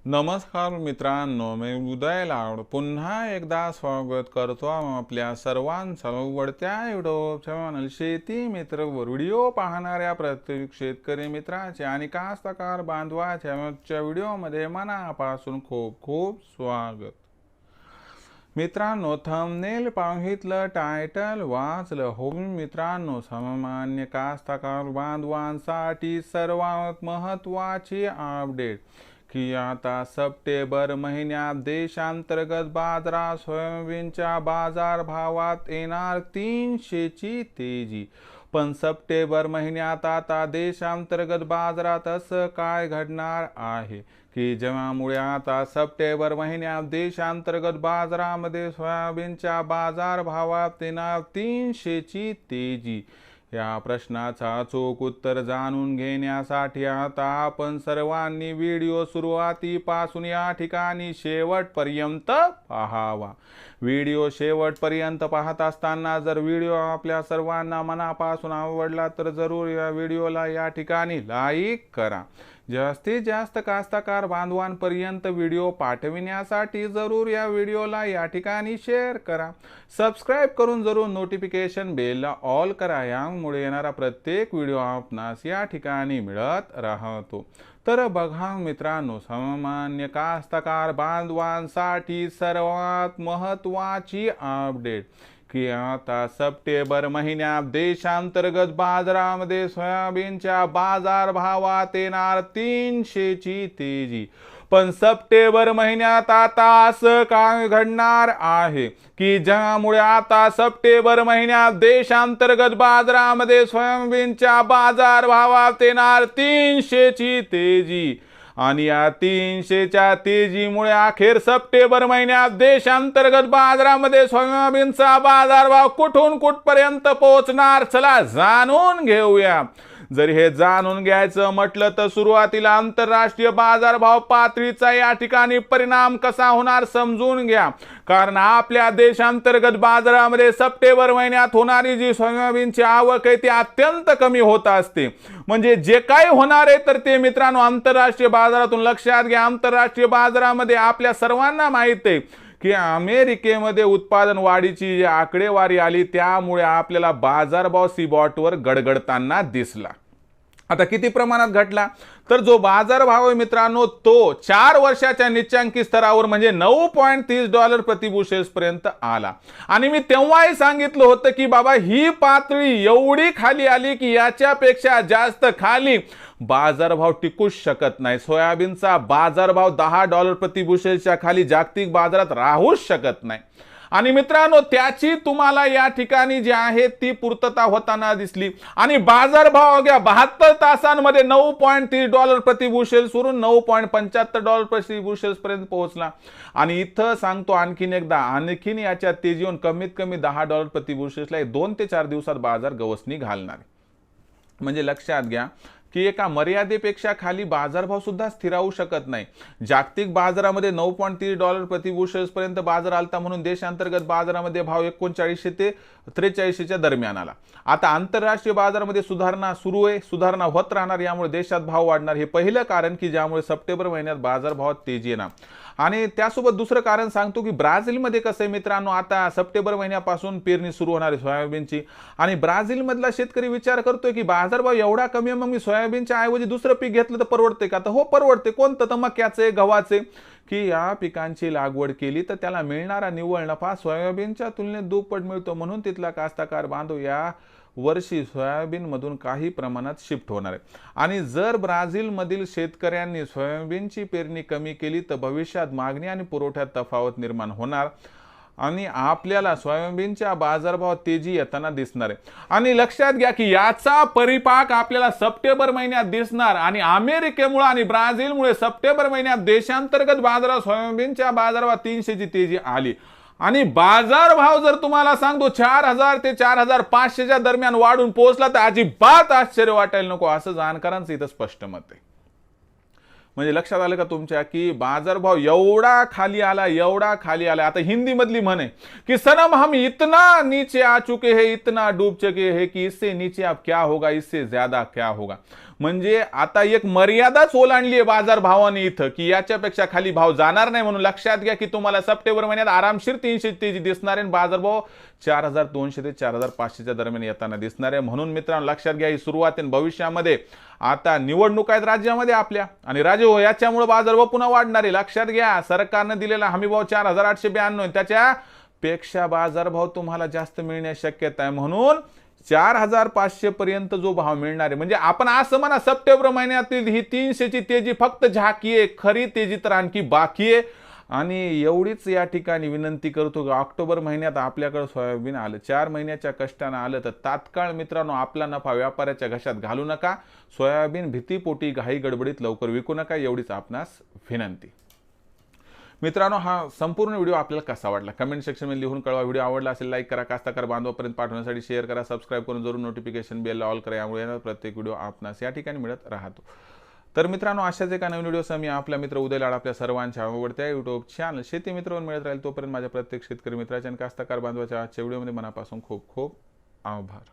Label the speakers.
Speaker 1: नमस्कार मित्रांनो, मी उदय लाड पुन्हा एकदा स्वागत करतो आपल्या सर्वांचं आवडत्या युट्यूब चॅनल शेती मित्र व्हिडिओ पाहणाऱ्या प्रत्येक शेतकरी मित्राचे आणि कास्तकार बांधवाच्या व्हिडिओमध्ये मनापासून खूप खूप स्वागत। मित्रांनो, थंबनेल पाहितलं, टायटल वाचलं हो मित्रांनो, सामान्य कास्तकार बांधवांसाठी सर्वात महत्त्वाची अपडेट की आता सप्टेंबर महिन्यात देशांतर्गत बाजारात सोयाबीनच्या बाजारभावात येणार 300ची तेजी। पण सप्टेंबर महिन्यात आता देशांतर्गत बाजारात असं काय घडणार आहे की ज्यामुळे आता सप्टेंबर महिन्यात देशांतर्गत बाजारामध्ये सोयाबीनच्या बाजारभावात येणार 300ची तेजी। या प्रश्नाचा अचूक उत्तर जाणून घेण्यासाठी आता आपण सर्वांनी व्हिडिओ सुरुवातीपासून या ठिकाणी शेवटपर्यंत पाहावा। व्हिडिओ शेवटपर्यंत पाहत असताना जर व्हिडिओ आपल्या सर्वांना मनापासून आवडला तर जरूर या व्हिडिओला या ठिकाणी लाईक करा। जास्तीत जास्त कास्तकार बांधवांपर्यंत व्हिडिओ पाठविण्यासाठी जरूर या व्हिडिओला या ठिकाणी शेअर करा। सबस्क्राइब करून जरूर नोटिफिकेशन बेलला ऑल करा, यामुळे येणारा प्रत्येक व्हिडिओ आपणास या ठिकाणी मिळत राहतो। तर बघा मित्रांनो, सामान्य कास्तकार बांधवांसाठी सर्वात महत्त्वाची अपडेट की आता सप्टेंबर महिन्यात देशांतर्गत बाजारामध्ये सोयाबीनच्या बाजारभावात येणार 300ची तेजी। पण सप्टेंबर महिन्यात आता असं काय घडणार आहे की ज्यामुळे आता सप्टेंबर महिन्यात देशांतर्गत बाजारामध्ये सोयाबीनच्या बाजारभावात येणार 300ची तेजी। आणि या 300च्या तेजीमुळे अखेर सप्टेंबर महिन्यात देशांतर्गत बाजारामध्ये सोयाबीनचा बाजारभाव कुठून कुठपर्यंत पोहोचणार, चला जाणून घेऊया। जर हे जाणून घ्यायचं म्हटलं तर सुरुवातीला आंतरराष्ट्रीय बाजारभाव पातळीचा या ठिकाणी परिणाम कसा होणार समजून घ्या। कारण आपल्या देशांतर्गत बाजारामध्ये सप्टेंबर महिन्यात होणारी जी सोयाबीनची आवक आहे ती अत्यंत कमी होत असते। म्हणजे जे काही होणार आहे तर ते मित्रांनो आंतरराष्ट्रीय बाजारातून लक्षात घ्या। आंतरराष्ट्रीय बाजारामध्ये आपल्या सर्वांना माहिती आहे की अमेरिकेमध्ये उत्पादन वाढीची जी आकडेवारी आली त्यामुळे आपल्याला बाजारभाव सीबॉटवर गडगडताना दिसला। आता किती प्रमाणात घटला तर जो बाजारभाव आहे मित्रांनो तो 4 वर्षाच्या निच्चांकी स्तरावर म्हणजे $9.30 प्रति बुशेल्स पर्यंत आला। आणि मी तेव्हाही सांगितलं होतं की बाबा ही पातळी एवढी खाली आली की याच्यापेक्षा जास्त खाली बाजारभाव टिकूच शकत नाही। सोयाबीनचा बाजारभाव $10 प्रति बुशेल्सच्या खाली जागतिक बाजारात राहूच शकत नाही। आणि मित्रांनो त्याची तुम्हाला या ठिकाणी जी आहे ती पूर्तता होताना दिसली आणि बाजारभाव अवघ्या 72 तासांमध्ये $9.30 प्रति बुशेल्स वरून $9.75 प्रति बुशेल्स पर्यंत पोहोचला। आणि इथं सांगतो आणखीन एकदा, आणखीन याच्या तेजीवर कमीत कमी $10 प्रति बुशेल्सला 2 ते 4 दिवसात बाजार गवसणी घालणार। म्हणजे लक्षात घ्या की एका मर्यादेपेक्षा खाली बाजारभाव सुद्धा स्थिरावू शकत नाही। जागतिक बाजारामध्ये $9.30 प्रति बुशेल्स पर्यंत बाजार आलता म्हणून देशांतर्गत बाजारामध्ये भाव 39 ते 43च्या दरम्यान आला। आता आंतरराष्ट्रीय बाजारामध्ये सुधारणा सुरू आहे, सुधारणा होत राहणार, यामुळे देशात भाव वाढणार। हे पहिलं कारण की ज्यामुळे सप्टेंबर महिन्यात बाजारभावात तेजी येणार। आणि त्यासोबत दुसरं कारण सांगतो की ब्राझीलमध्ये कसं आहे मित्रांनो, आता सप्टेंबर महिन्यापासून पेरणी सुरू होणार आहे सोयाबीनची। आणि ब्राझीलमधला शेतकरी विचार करतोय की बाजारभाव एवढा कमी आहे, मग मी सोयाबीनच्या ऐवजी दुसरं पीक घेतलं तर परवडते का? तर हो परवडते। कोणतं? तर मक्याचे, गव्हाचे, की या पिकांची लागवड केली तर त्याला मिळणारा निव्वळ नफा सोयाबीनच्या तुलनेत दुप्पट मिळतो। म्हणून तिथला कास्तकार बांधव या वर्षी सोयाबीन मधून काही प्रमाणात शिफ्ट होणार आहे। आणि जर ब्राझील मधील शेतकऱ्यांनी सोयाबीनची पेरणी कमी केली तर भविष्यात मागणी आणि पुरवठ्यात तफावत निर्माण होणार आणि आपल्याला सोयाबीनच्या बाजारभावात तेजी येताना दिसणार आहे। आणि लक्षात घ्या की याचा परिपाक आपल्याला सप्टेंबर महिन्यात दिसणार। आणि अमेरिकेमुळे आणि ब्राझीलमुळे सप्टेंबर महिन्यात देशांतर्गत बाजारात सोयाबीनच्या बाजारभावात 300ची तेजी आली। आणि बाजारभाव जर तुम्हाला सांगतो 4000 ते 4500च्या दरम्यान वाढून पोहोचला तर अजिबात आश्चर्य वाटायला नको, असं जाणकारांचं इथं स्पष्ट मत आहे। म्हणजे लक्षात आलं का तुमच्या की बाजारभाव एवढा खाली आला, एवढा खाली आला। आता हिंदी मधली म्हण आहे की सनम हम इतना नीचे आ चुके हैं, इतना डूब चुके हैं कि इससे नीचे अब क्या होगा, इससे ज्यादा क्या होगा। म्हणजे आता एक मर्यादाच ओलांडली आहे बाजार भावाने इथं, की याच्यापेक्षा खाली भाव जाणार नाही. म्हणून लक्षात घ्या की तुम्हाला सप्टेंबर महिन्यात आरामशीर 300 तेजी दिसणार आहे, बाजारभाव 4200 ते 4500च्या दरम्यान येताना दिसणार आहे. म्हणून मित्रांनो लक्षात घ्या, ही सुरुवात आहे. भविष्यामध्ये आता निवडणूक आहेत राज्यामध्ये आपल्या, आणि राजे हो याच्यामुळे बाजारभाव पुन्हा वाढणार आहे. लक्षात घ्या, सरकारनं दिलेला हमीभाव 4892, त्याच्यापेक्षा बाजारभाव तुम्हाला जास्त मिळण्याची शक्यता आहे. म्हणून 4500 पर्यंत जो भाव मिळणार आहे, म्हणजे आपण असं म्हणा सप्टेंबर महिन्यातील ही 300ची तेजी फक्त झाकी आहे, खरी तेजी तर आणखी बाकी आहे. आणि एवढीच या ठिकाणी विनंती करतो की ऑक्टोबर महिन्यात आपल्याकडे सोयाबीन आलं, 4 महिन्याच्या कष्टानं आलं, तर तात्काळ मित्रांनो आपला नफा व्यापाऱ्याच्या घशात घालू नका. सोयाबीन भीतीपोटी घाई गडबडीत लवकर विकू नका, एवढीच आपणास विनंती. मित्रांनो, हा संपूर्ण व्हिडिओ आपल्याला कसा वाटला कमेंट सेक्शनमध्ये लिहून कळवा. व्हिडिओ आवडला असेल लाईक करा, कास्ताकार बांधवापर्यंत पाठवण्यासाठी शेअर करा, सबस्क्राईब करून जरूर नोटिफिकेशन बेल ऑल करा, यामुळे प्रत्येक व्हिडिओ आपणास या ठिकाणी मिळत राहतो. तर मित्रांनो, अशाच एका नवीन व्हिडिओसह मी आपला मित्र उदय लाड आपल्या सर्वांच्या आवडत्या युट्यूब चॅनल शेती मित्रवर मिळत राहील. तोपर्यंत माझ्या प्रत्येक शेतकरी मित्राच्या आणि कास्ताकार बांधवाच्या आजच्या व्हिडिओमध्ये मनापासून खूप खूप आभार.